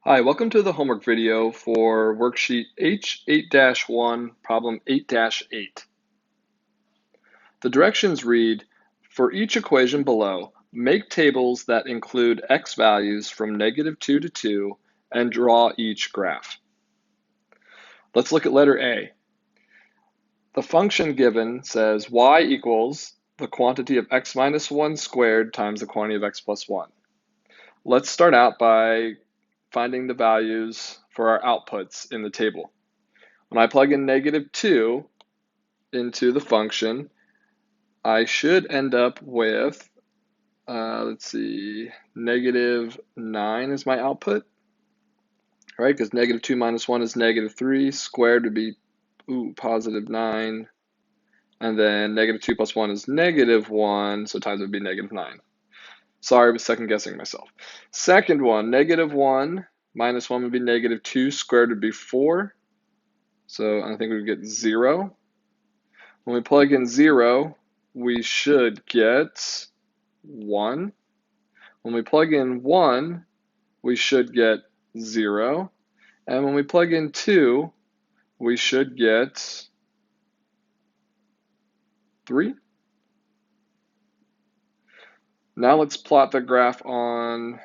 Hi, welcome to the homework video for worksheet H8-1, problem 8-8. The directions read, for each equation below, make tables that include x values from -2 to 2 and draw each graph. Let's look at letter A. The function given says y equals the quantity of x minus 1 squared times the quantity of x plus 1. Let's start out by finding the values for our outputs in the table. When I plug in -2 into the function, I should end up with, let's see, -9 is my output, right? Because -2 minus 1 is -3, squared would be, +9, and then -2 plus 1 is -1, so times would be -9. Sorry, I was second guessing myself. Second one, -1 minus 1 would be -2, squared would be 4, so I think we would get 0. When we plug in 0, we should get 1. When we plug in 1, we should get 0. And when we plug in 2, we should get 3. Now let's plot the graph on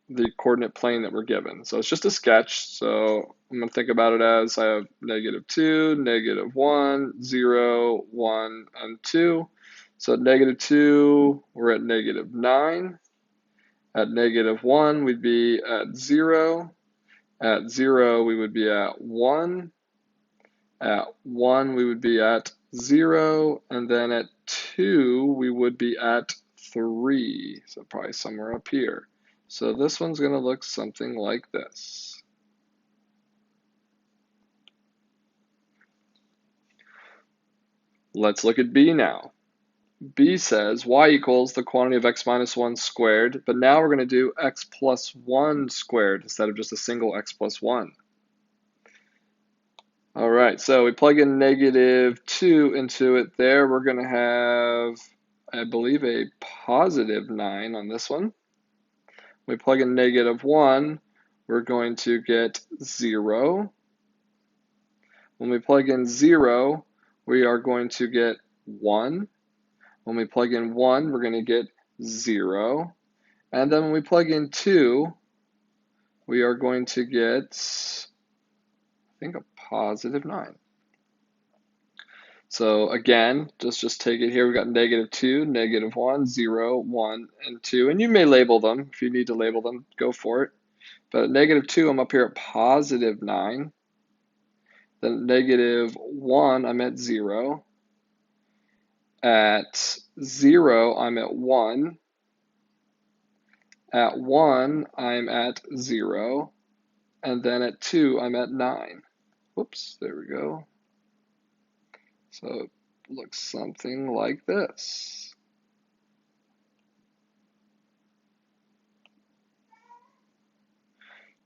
the coordinate plane that we're given. So it's just a sketch. So I'm going to think about it as I have -2, -1, 0, 1, and 2. So at -2, we're at -9. At -1, we'd be at 0. At 0, we would be at 1. At 1, we would be at 0. And then at 2, we would be at 3. So probably somewhere up here. So this one's going to look something like this. Let's look at B now. B says y equals the quantity of x minus 1 squared, but now we're going to do x plus 1 squared instead of just a single x plus 1. All right, so we plug in -2 into it there. We're going to have, I believe, a +9 on this one. We plug in -1, we're going to get 0. When we plug in 0, we are going to get 1. When we plug in 1, we're going to get 0. And then when we plug in 2, we are going to get, I think, a +9. So again, just take it here. We've got -2, -1, 0, 1, and 2. And you may label them. If you need to label them, go for it. But at -2, I'm up here at +9. Then at -1, I'm at 0. At 0, I'm at 1. At 1, I'm at 0. And then at 2, I'm at 9. Whoops, there we go. So it looks something like this.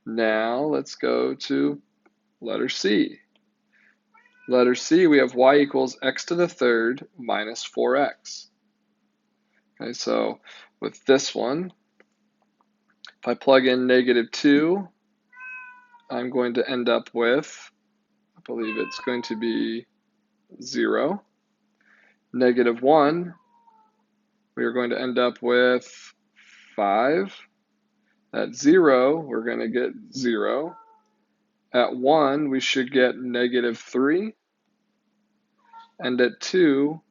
Now let's go to letter C. Letter C, we have y equals x to the third minus 4x. Okay, so with this one, if I plug in -2, I'm going to end up with, I believe it's going to be 0. -1, we are going to end up with 5. At 0, we're going to get 0. At 1, we should get -3. And at 2,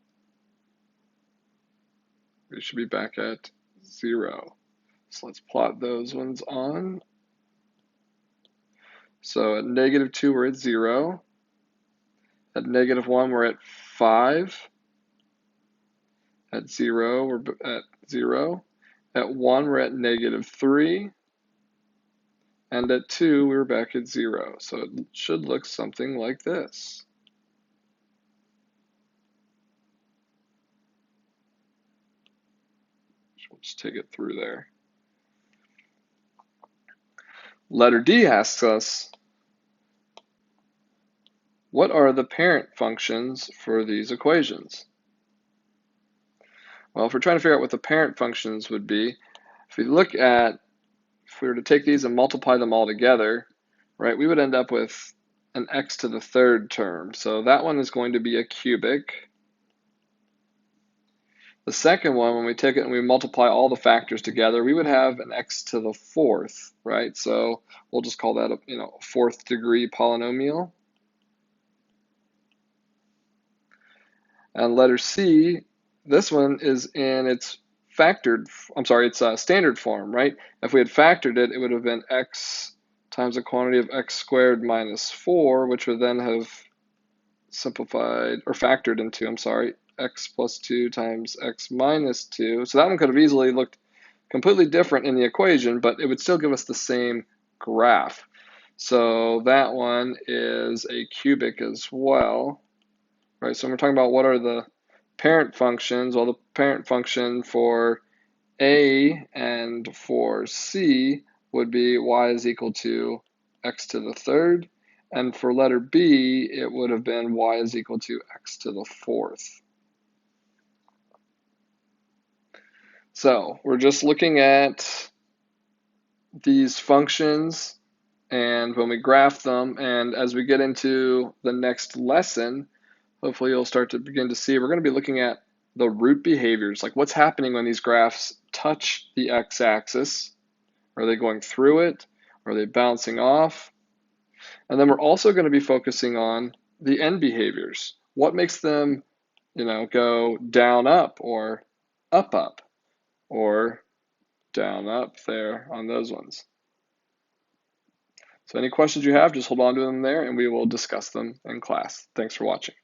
we should be back at 0. So let's plot those ones on. So at -2, we're at 0. At -1, we're at 5. At 0, we're at 0. At 1, we're at -3. And at 2, we're back at 0. So it should look something like this. We'll just take it through there. Letter D asks us, what are the parent functions for these equations? Well, if we're trying to figure out what the parent functions would be, if we look at if we were to take these and multiply them all together, right, we would end up with an x to the third term. So that one is going to be a cubic. The second one, when we take it and we multiply all the factors together, we would have an x to the fourth, right? So we'll just call that a fourth degree polynomial. And letter C, this one is in its standard form, right? If we had factored it, it would have been x times the quantity of x squared minus 4, which would then have simplified, or factored into, x plus 2 times x minus 2. So that one could have easily looked completely different in the equation, but it would still give us the same graph. So that one is a cubic as well, right? So when we're talking about what are the parent functions, well, the parent function for A and for C would be y is equal to x to the third. And for letter B, it would have been y is equal to x to the fourth. So we're just looking at these functions, and when we graph them, and as we get into the next lesson, hopefully you'll start to begin to see, we're going to be looking at the root behaviors, like what's happening when these graphs touch the x-axis. Are they going through it? Are they bouncing off? And then we're also going to be focusing on the end behaviors. What makes them, go down, up, or up, or down, up there on those ones. So any questions you have, just hold on to them there and we will discuss them in class. Thanks for watching.